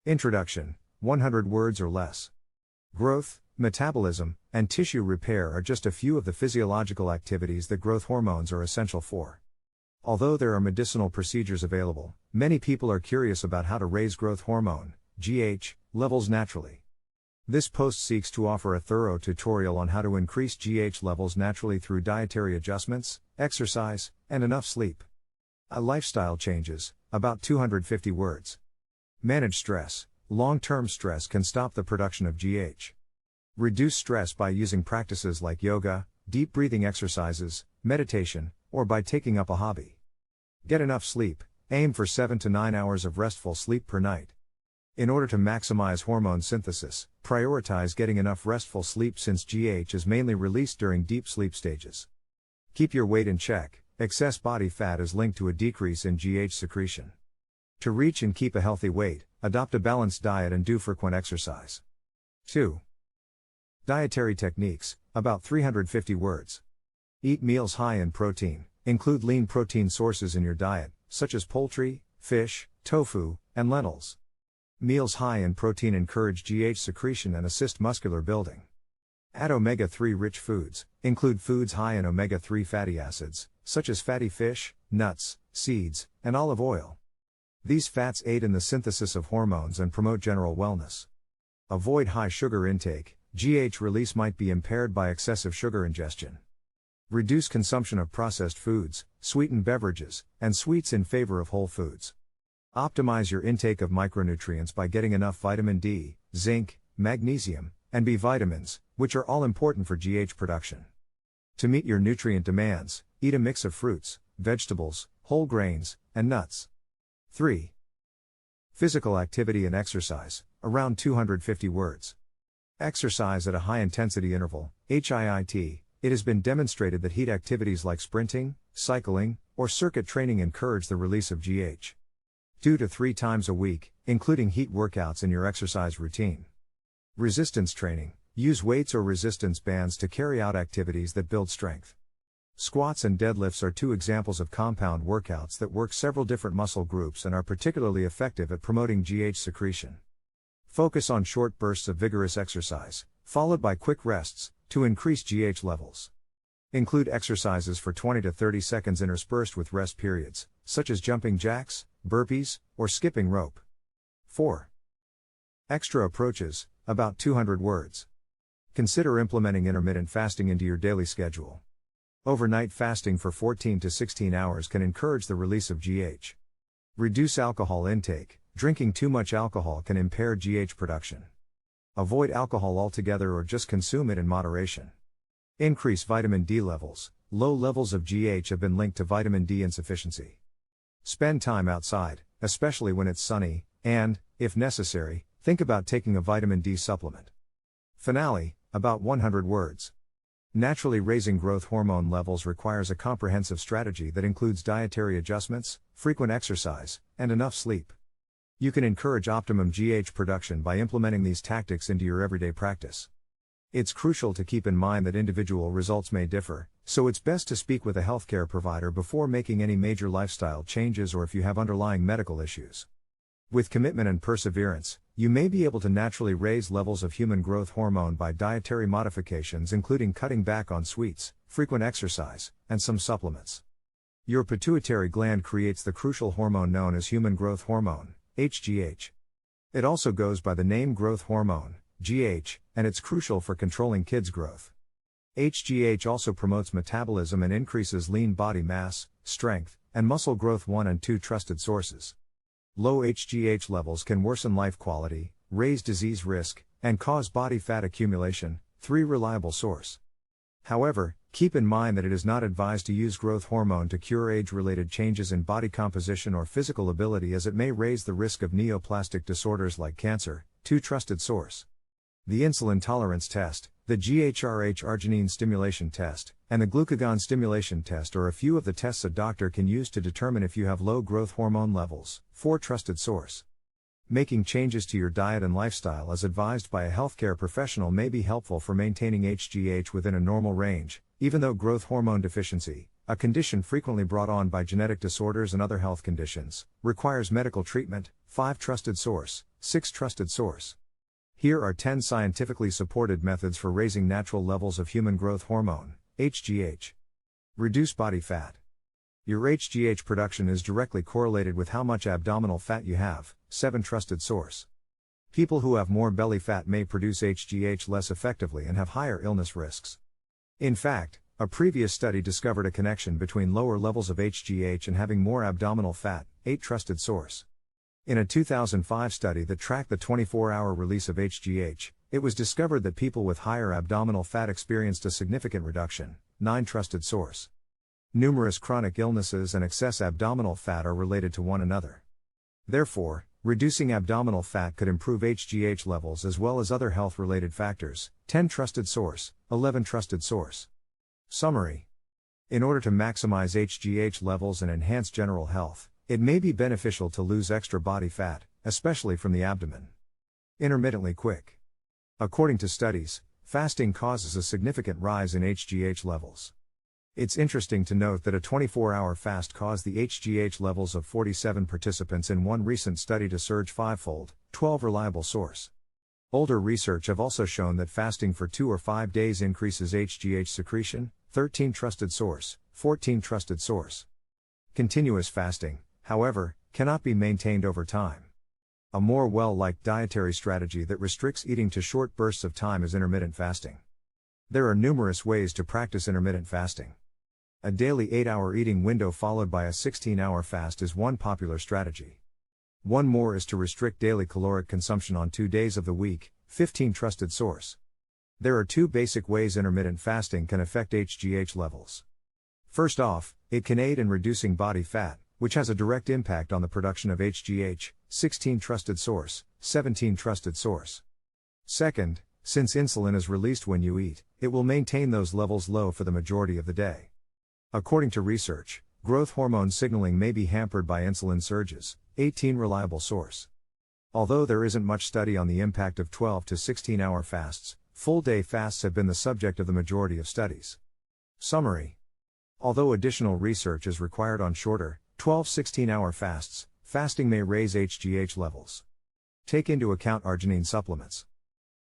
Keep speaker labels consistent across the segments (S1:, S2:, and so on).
S1: Introduction, 100 words or less. Growth, metabolism, and tissue repair are just a few of the physiological activities that growth hormones are essential for. Although there are medicinal procedures available, many people are curious about how to raise growth hormone, HGH, levels naturally. This post seeks to offer a thorough tutorial on how to increase HGH levels naturally through dietary adjustments, exercise, and enough sleep. Lifestyle changes, about 250 words. Manage stress. Long-term stress can stop the production of HGH. Reduce stress by using practices like yoga, deep breathing exercises, meditation, or by taking up a hobby. Get enough sleep. Aim for 7 to 9 hours of restful sleep per night. In order to maximize hormone synthesis, prioritize getting enough restful sleep since HGH is mainly released during deep sleep stages. Keep your weight in check. Excess body fat is linked to a decrease in HGH secretion. To reach and keep a healthy weight, adopt a balanced diet and do frequent exercise. 2. Dietary techniques, about 350 words. Eat meals high in protein. Include lean protein sources in your diet, such as poultry, fish, tofu, and lentils. Meals high in protein encourage HGH secretion and assist muscular building. Add omega-3 rich foods. Include foods high in omega-3 fatty acids, such as fatty fish, nuts, seeds, and olive oil. These fats aid in the synthesis of hormones and promote general wellness. Avoid high sugar intake. HGH release might be impaired by excessive sugar ingestion. Reduce consumption of processed foods, sweetened beverages, and sweets in favor of whole foods. Optimize your intake of micronutrients by getting enough vitamin D, zinc, magnesium, and B vitamins, which are all important for HGH production. To meet your nutrient demands, eat a mix of fruits, vegetables, whole grains, and nuts. 3. Physical activity and exercise, around 250 words. Exercise at a high-intensity interval, HIIT. It has been demonstrated that heat activities like sprinting, cycling, or circuit training encourage the release of HGH. 2 to 3 times a week, including heat workouts in your exercise routine. Resistance training. Use weights or resistance bands to carry out activities that build strength. Squats and deadlifts are 2 examples of compound workouts that work several different muscle groups and are particularly effective at promoting HGH secretion. Focus on short bursts of vigorous exercise, followed by quick rests, to increase HGH levels. Include exercises for 20 to 30 seconds interspersed with rest periods, such as jumping jacks, burpees, or skipping rope. 4. Extra approaches, about 200 words. Consider implementing intermittent fasting into your daily schedule. Overnight fasting for 14 to 16 hours can encourage the release of HGH. Reduce alcohol intake. Drinking too much alcohol can impair HGH production. Avoid alcohol altogether or just consume it in moderation. Increase vitamin D levels. Low levels of HGH have been linked to vitamin D insufficiency. Spend time outside, especially when it's sunny, and, if necessary, think about taking a vitamin D supplement. Finale, about 100 words. Naturally raising growth hormone levels requires a comprehensive strategy that includes dietary adjustments, frequent exercise, and enough sleep. You can encourage optimum HGH production by implementing these tactics into your everyday practice. It's crucial to keep in mind that individual results may differ, so it's best to speak with a healthcare provider before making any major lifestyle changes or if you have underlying medical issues. With commitment and perseverance, you may be able to naturally raise levels of human growth hormone by dietary modifications including cutting back on sweets, frequent exercise, and some supplements. Your pituitary gland creates the crucial hormone known as human growth hormone, HGH. It also goes by the name growth hormone, HGH, and it's crucial for controlling kids' growth. HGH also promotes metabolism and increases lean body mass, strength, and muscle growth. 1 and 2 trusted sources. Low HGH levels can worsen life quality, raise disease risk, and cause body fat accumulation. 3 reliable source. However, keep in mind that it is not advised to use growth hormone to cure age-related changes in body composition or physical ability as it may raise the risk of neoplastic disorders like cancer. 2 trusted source. The insulin tolerance test, the GHRH arginine stimulation test, and the glucagon stimulation test are a few of the tests a doctor can use to determine if you have low growth hormone levels. 4 trusted source. Making changes to your diet and lifestyle as advised by a healthcare professional may be helpful for maintaining HGH within a normal range, even though growth hormone deficiency, a condition frequently brought on by genetic disorders and other health conditions, requires medical treatment. 5 trusted source. 6 trusted source. Here are 10 scientifically supported methods for raising natural levels of human growth hormone, HGH. Reduce body fat. Your HGH production is directly correlated with how much abdominal fat you have, 7 trusted source. People who have more belly fat may produce HGH less effectively and have higher illness risks. In fact, a previous study discovered a connection between lower levels of HGH and having more abdominal fat, 8 trusted source. In a 2005 study that tracked the 24-hour release of HGH, it was discovered that people with higher abdominal fat experienced a significant reduction, 9 trusted source. Numerous chronic illnesses and excess abdominal fat are related to one another. Therefore, reducing abdominal fat could improve HGH levels as well as other health-related factors, 10 trusted source, 11 trusted source. Summary. In order to maximize HGH levels and enhance general health, it may be beneficial to lose extra body fat, especially from the abdomen. Intermittently quick. According to studies, fasting causes a significant rise in HGH levels. It's interesting to note that a 24-hour fast caused the HGH levels of 47 participants in one recent study to surge fivefold, 12 reliable source. Older research have also shown that fasting for 2 or 5 days increases HGH secretion, 13 trusted source, 14 trusted source. Continuous fasting, however, cannot be maintained over time. A more well-liked dietary strategy that restricts eating to short bursts of time is intermittent fasting. There are numerous ways to practice intermittent fasting. A daily 8-hour eating window followed by a 16-hour fast is one popular strategy. One more is to restrict daily caloric consumption on 2 days of the week, 15 trusted source. There are 2 basic ways intermittent fasting can affect HGH levels. First off, it can aid in reducing body fat, which has a direct impact on the production of HGH, 16 trusted source, 17 trusted source. Second, since insulin is released when you eat, it will maintain those levels low for the majority of the day. According to research, growth hormone signaling may be hampered by insulin surges, 18 reliable source. Although there isn't much study on the impact of 12 to 16-hour fasts, full-day fasts have been the subject of the majority of studies. Summary. Although additional research is required on shorter, 12-16-hour fasts, fasting may raise HGH levels. Take into account arginine supplements.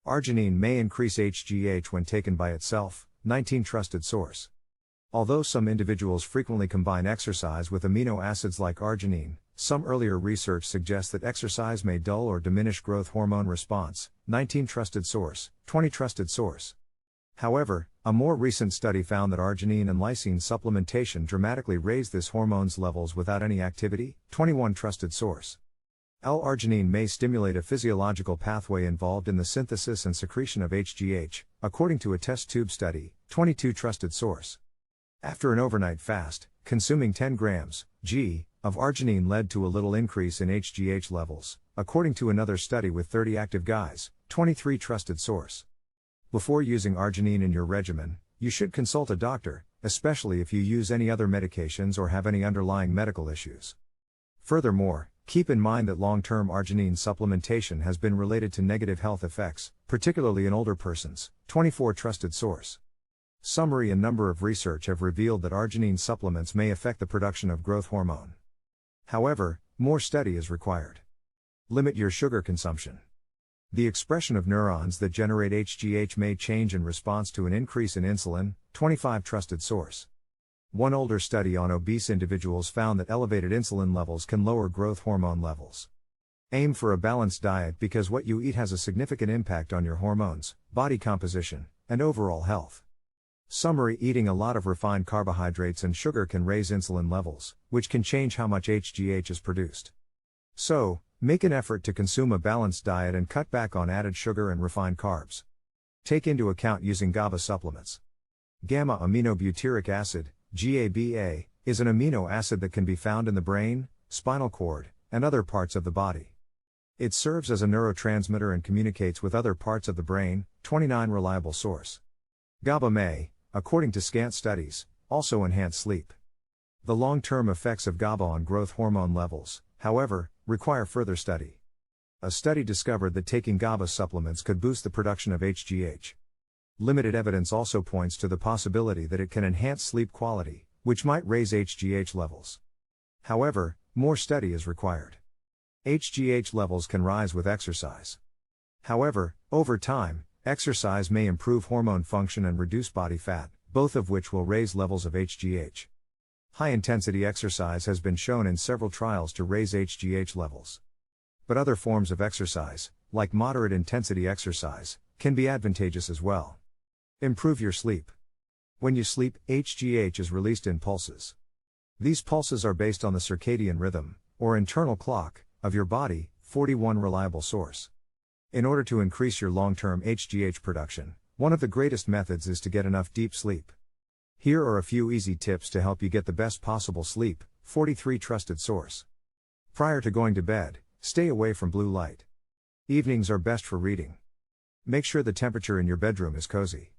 S1: Arginine may increase HGH when taken by itself, 19 trusted source. Although some individuals frequently combine exercise with amino acids like arginine, some earlier research suggests that exercise may dull or diminish growth hormone response, 19 trusted source, 20 trusted source. However, a more recent study found that arginine and lysine supplementation dramatically raised this hormone's levels without any activity, 21 trusted source. L-arginine may stimulate a physiological pathway involved in the synthesis and secretion of HGH, according to a test tube study, 22 trusted source. After an overnight fast, consuming 10 grams, g, of arginine led to a little increase in HGH levels, according to another study with 30 active guys, 23 trusted source. Before using arginine in your regimen, you should consult a doctor, especially if you use any other medications or have any underlying medical issues. Furthermore, keep in mind that long-term arginine supplementation has been related to negative health effects, particularly in older persons, 24 trusted source. Summary. A number of research have revealed that arginine supplements may affect the production of growth hormone. However, more study is required. Limit your sugar consumption. The expression of neurons that generate HGH may change in response to an increase in insulin, 25 trusted source. One older study on obese individuals found that elevated insulin levels can lower growth hormone levels. Aim for a balanced diet because what you eat has a significant impact on your hormones, body composition, and overall health. Summary. Eating a lot of refined carbohydrates and sugar can raise insulin levels, which can change how much HGH is produced. So, make an effort to consume a balanced diet and cut back on added sugar and refined carbs. Take into account using GABA supplements. Gamma-aminobutyric acid, GABA, is an amino acid that can be found in the brain, spinal cord, and other parts of the body. It serves as a neurotransmitter and communicates with other parts of the brain, 29 reliable source. GABA may, according to scant studies, also enhance sleep. The long-term effects of GABA on growth hormone levels, however, require further study. A study discovered that taking GABA supplements could boost the production of HGH. Limited evidence also points to the possibility that it can enhance sleep quality, which might raise HGH levels. However, more study is required. HGH levels can rise with exercise. However, over time, exercise may improve hormone function and reduce body fat, both of which will raise levels of HGH. High-intensity exercise has been shown in several trials to raise HGH levels. But other forms of exercise, like moderate-intensity exercise, can be advantageous as well. Improve your sleep. When you sleep, HGH is released in pulses. These pulses are based on the circadian rhythm, or internal clock, of your body, 41 reliable source. In order to increase your long-term HGH production, one of the greatest methods is to get enough deep sleep. Here are a few easy tips to help you get the best possible sleep. 43 Trusted source. Prior to going to bed, stay away from blue light. Evenings are best for reading. Make sure the temperature in your bedroom is cozy.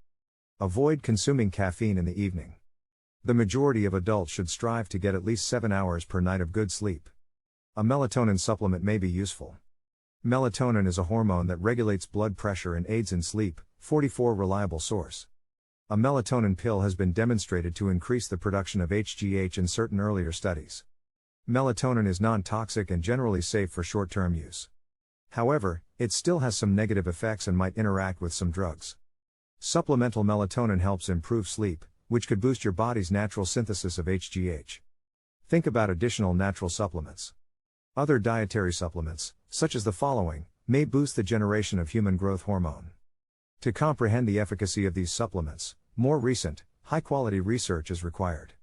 S1: Avoid consuming caffeine in the evening. The majority of adults should strive to get at least 7 hours per night of good sleep. A melatonin supplement may be useful. Melatonin is a hormone that regulates blood pressure and aids in sleep. 44 Reliable source. A melatonin pill has been demonstrated to increase the production of HGH in certain earlier studies. Melatonin is non-toxic and generally safe for short-term use. However, it still has some negative effects and might interact with some drugs. Supplemental melatonin helps improve sleep, which could boost your body's natural synthesis of HGH. Think about additional natural supplements. Other dietary supplements, such as the following, may boost the generation of human growth hormone. To comprehend the efficacy of these supplements, more recent, high-quality research is required.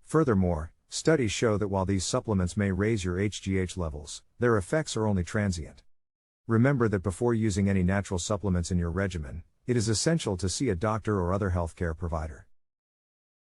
S1: Furthermore, studies show that while these supplements may raise your HGH levels, their effects are only transient. Remember that before using any natural supplements in your regimen, it is essential to see a doctor or other healthcare provider.